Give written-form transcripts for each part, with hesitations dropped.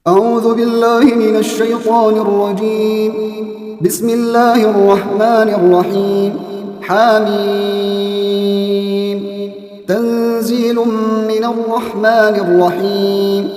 أعوذ بالله من الشيطان الرجيم. بسم الله الرحمن الرحيم. حميم. تنزيل من الرحمن الرحيم.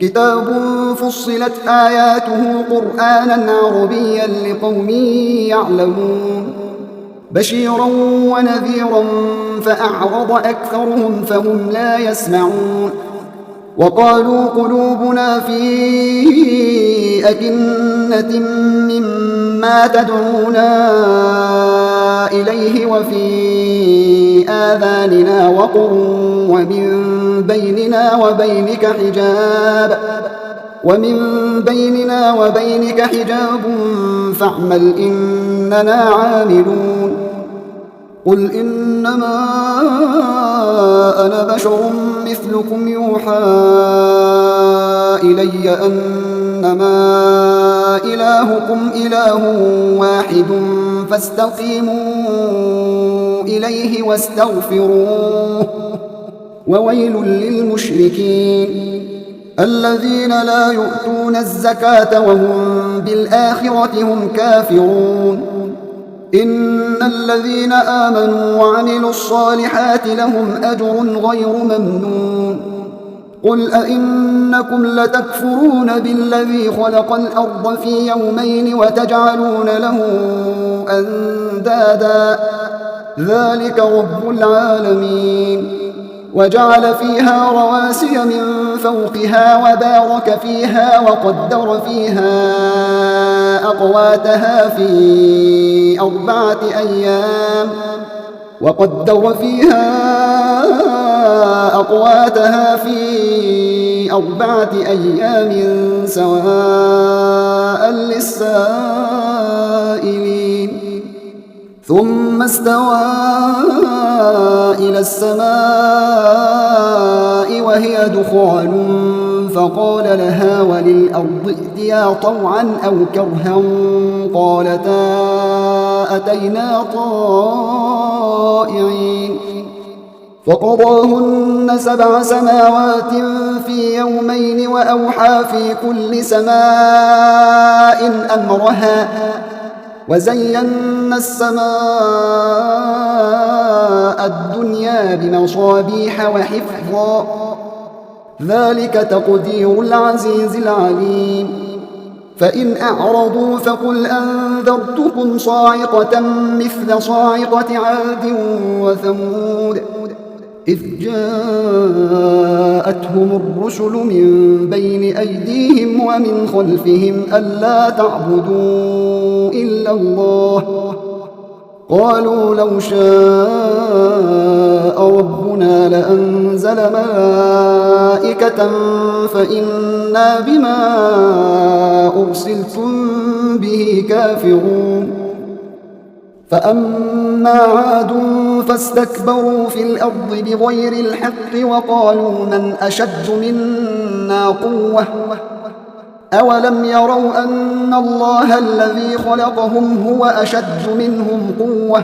كتاب فصلت آياته قرآنا عربيا لقوم يعلمون بشيرا ونذيرا فأعرض أكثرهم فهم لا يسمعون وقالوا قلوبنا في أكنة مما تدعونا إليه وفي آذاننا وقر ومن بيننا وبينك حجاب فاعمل إننا عاملون قل إنما أنا بشر مثلكم يوحى إلي أنما إلهكم إله واحد فاستقيموا إليه واستغفروه وويل للمشركين الذين لا يؤتون الزكاة وهم بالآخرة هم كافرون إن الذين آمنوا وعملوا الصالحات لهم أجر غير ممنون قل أئنكم لتكفرون بالذي خلق الأرض في يومين وتجعلون له أندادا ذلك رب العالمين وجعل فيها رواسي من فوقها وبارك فيها وقدر فيها أقواتها في أربعة أيام سواء للسائلين ثم استوى إلى السماء وهي دخان فقال لها وللأرض ائتيا طوعا أو كرها قالتا أتينا طائعين فقضاهن 7 سماوات في يومين وأوحى في كل سماء أمرها وزينا السماء الدنيا بمصابيح وحفظا ذلك تقدير العزيز العليم فإن أعرضوا فقل أنذرتكم صاعقة مثل صاعقة عاد وثمود إذ جاءتهم الرسل من بين أيديهم ومن خلفهم ألا تعبدوا إلا الله قالوا لو شاء ربنا لأنزل ملائكة فإنا بما أرسلتم به كافرون فأما عاد فاستكبروا في الأرض بغير الحق وقالوا من أشد منا قوة أولم يروا أن الله الذي خلقهم هو أشد منهم قوة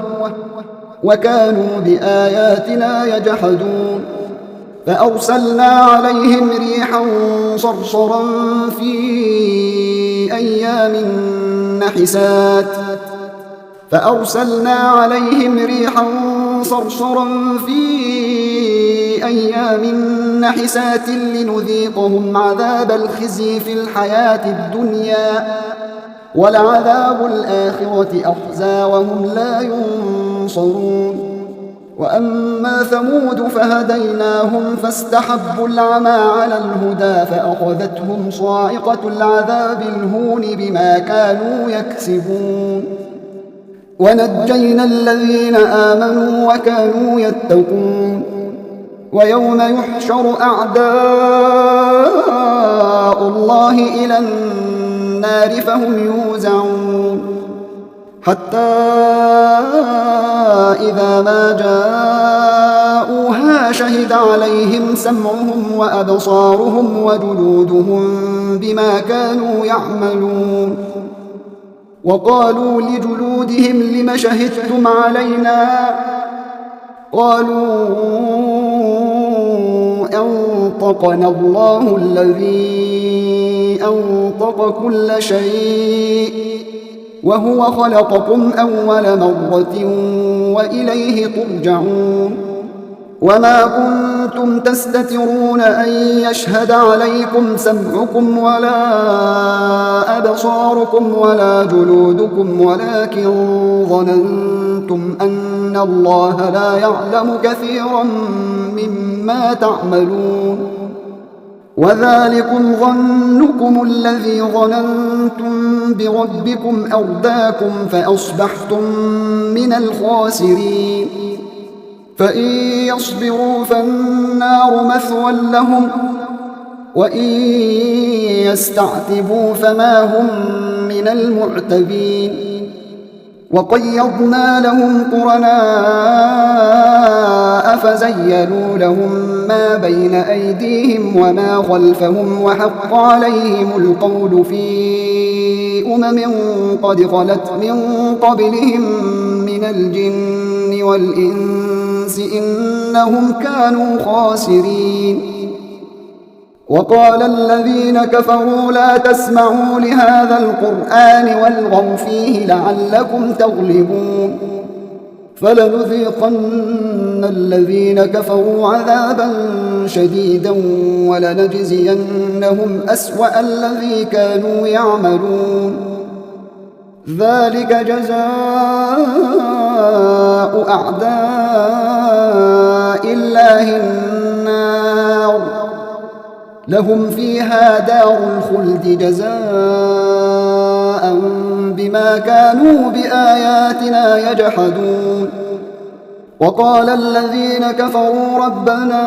وكانوا بآياتنا يجحدون فأرسلنا عليهم ريحا صرصرا في أيام نحسات لنذيقهم عذاب الخزي في الحياة الدنيا ولعذاب الآخرة أخزى وهم لا ينصرون وأما ثمود فهديناهم فاستحبوا العمى على الهدى فأخذتهم صاعقة العذاب الهون بما كانوا يكسبون ونجينا الذين آمنوا وكانوا يتقون ويوم يحشر أعداء الله إلى النار فهم يوزعون حتى إذا ما جاءوها شهد عليهم سمعهم وأبصارهم وجلودهم بما كانوا يعملون وقالوا لجلودهم لم شهدتم علينا قالوا أنطقنا الله الذي أنطق كل شيء وهو خلقكم أول مرة وإليه ترجعون وما كنتم تستترون أن يشهد عليكم سمعكم ولا أبصاركم ولا جلودكم ولكن ظننتم أن الله لا يعلم كثيرا مما تعملون وذلكم ظنكم الذي ظننتم بربكم أرداكم فأصبحتم من الخاسرين فإن يصبروا فالنار مثوى لهم وإن يستعتبوا فما هم من المعتبين وقيضنا لهم قرناء فزينوا لهم ما بين أيديهم وما خلفهم وحق عليهم القول في قد خلت من قبلهم من الجن والإنس إنهم كانوا خاسرين وقال الذين كفروا لا تسمعوا لهذا القرآن والغوا فيه لعلكم تغلبون فلنذيقن الذين كفروا عذابا شديدا ولنجزينهم أسوأ الذي كانوا يعملون ذلك جزاء أعداء الله النار لهم فيها دار الخلد جزاء بما كانوا بآياتنا يجحدون وقال الذين كفروا ربنا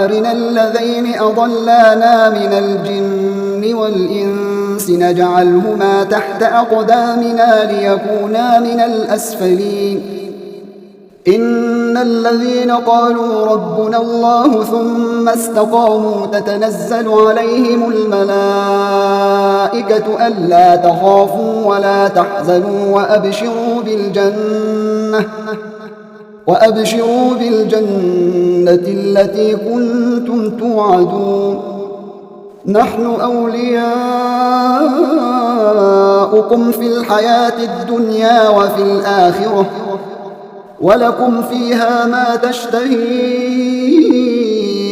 أرنا الذين أضلانا من الجن والإنس نجعلهما تحت أقدامنا ليكونا من الأسفلين إن الذين قالوا ربنا الله ثم استقاموا تتنزل عليهم الملائكة ألا تخافوا ولا تحزنوا وأبشروا بالجنة التي كنتم توعدون نحن أولياؤكم في الحياة الدنيا وفي الآخرة ولكم فيها ما تشتهي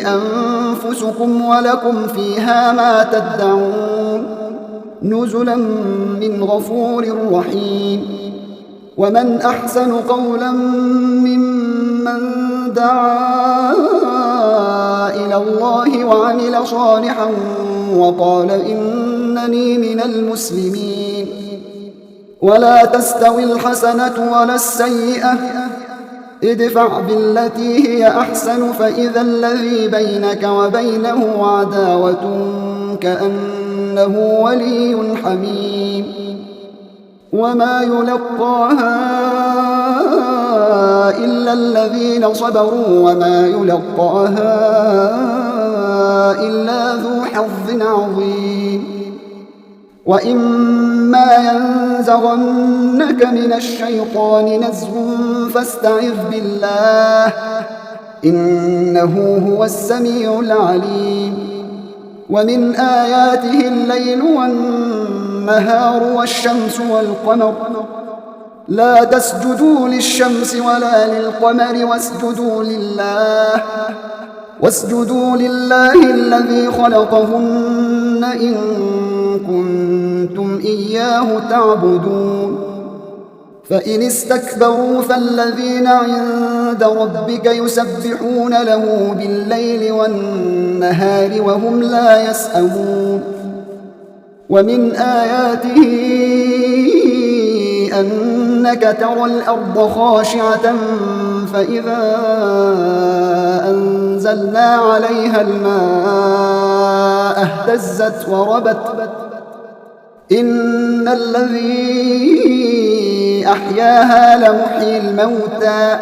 أنفسكم ولكم فيها ما تدعون نزلا من غفور رحيم ومن أحسن قولا ممن دعا إلى الله وعمل صالحا وقال إنني من المسلمين ولا تستوي الحسنة ولا السيئة ادفع بالتي هي أحسن فإذا الذي بينك وبينه عداوة كأنه ولي حميم وما يلقاها إلا الذين صبروا وما يلقاها إلا ذو حظ عظيم وإما ينزغنك من الشيطان نزغ فاستعذ بالله إنه هو السميع العليم ومن آياته الليل والنهار والشمس والقمر لا تسجدوا للشمس ولا للقمر واسجدوا لله الذي خلقهن إن كنتم إياه تعبدون فإن استكبروا فالذين عند ربك يسبحون له بالليل والنهار وهم لا يسأمون ومن آياته أنك ترى الأرض خاشعة فإذا أنزلنا عليها الماء اهتزت وربت إن الذي أحياها لمحيي الموتى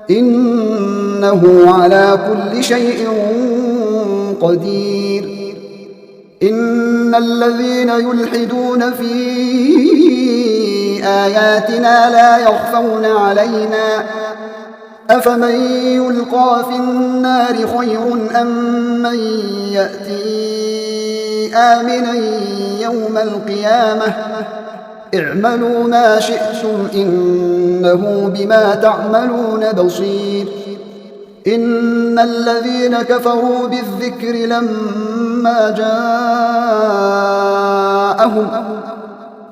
إنه على كل شيء قدير إن الذين يلحدون في آياتنا لا يخفون علينا أفمن يلقى في النار خير أم من يأتي آمنا يوم القيامة اعملوا ما شئتم إنه بما تعملون بصير إن الذين كفروا بالذكر لما جاءهم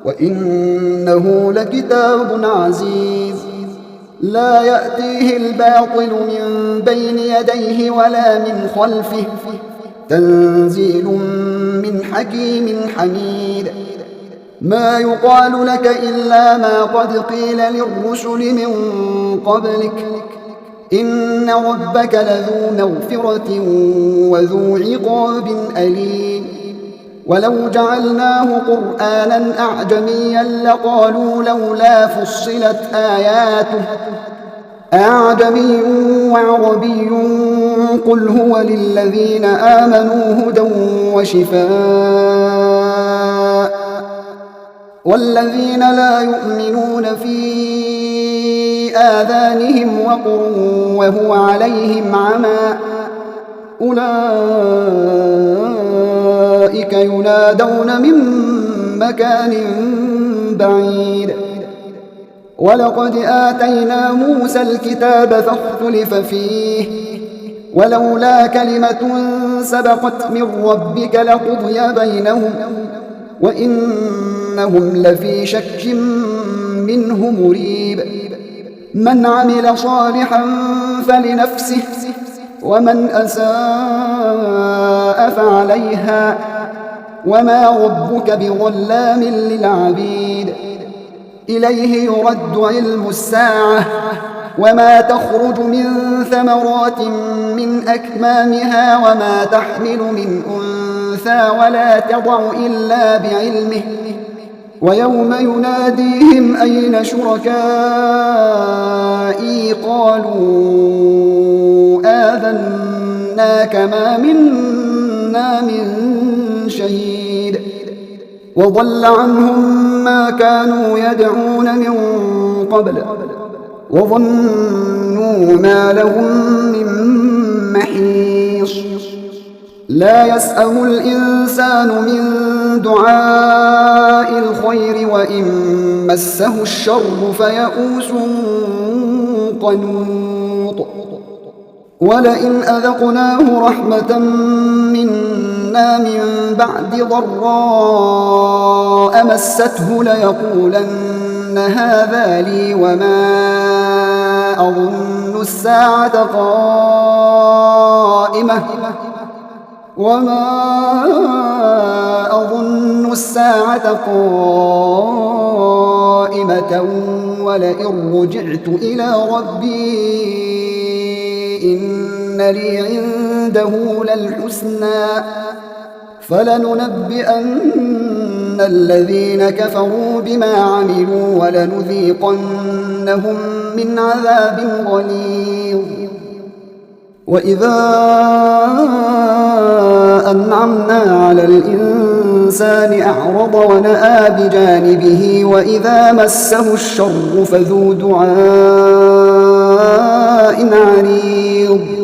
وإنه لكتاب عزيز لا يأتيه الباطل من بين يديه ولا من خلفه تنزيل من حكيم حميد ما يقال لك إلا ما قد قيل للرسل من قبلك إن ربك لذو مغفرة وذو عقاب أليم ولو جعلناه قرآنا أعجميا لقالوا لولا فصلت آياته أعجمي وعربي قل هو للذين آمنوا هدى وشفاء والذين لا يؤمنون في آذانهم وقر وهو عليهم عمى أولئك ينادون من مكان بعيد ولقد آتينا موسى الكتاب فاختلف فيه ولولا كلمة سبقت من ربك لقضي بينهم وإنهم لفي شك منه مريب من عمل صالحا فلنفسه ومن أساء فعليها وما ربك بظلام للعبيد إليه يرد علم الساعة وما تخرج من ثمرات من أكمامها وما تحمل من أنثى ولا تضع إلا بعلمه ويوم يناديهم أين شركائي قالوا آذناك ما منا من شهيد وضل عنهم ما كانوا يدعون من قبل وظنوا ما لهم من محيص لا يسأم الإنسان من دعاء الخير وإن مسه الشر فيئوس قنوط ولئن أذقناه رحمة منا من بعد ضراء مسته ليقولن هذا لي وما أظن الساعة قائمة ولئن رجعت إلى ربي إن لي عنده للحسنى فلننبئن الذين كفروا بما عملوا ولنذيقنهم من عذاب غليظ وإذا أنعمنا على الإنسان أعرض ونأى بجانبه وإذا مسه الشر فذو دعاء عريض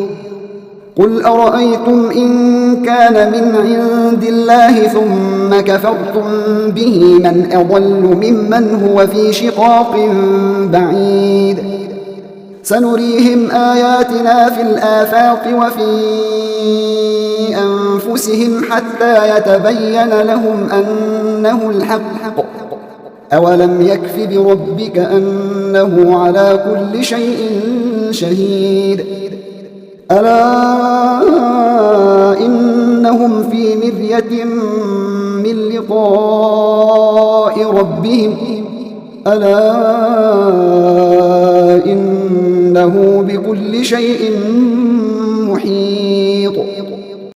قل أرأيتم إن كان من عند الله ثم كفرتم به من أضل ممن هو في شقاق بعيد سنريهم آياتنا في الآفاق وفي أنفسهم حتى يتبين لهم أنه الحق أولم يكف بربك أنه على كل شيء شهيد ألا إنهم في مرية من لقاء ربهم ألا إنه بكل شيء محيط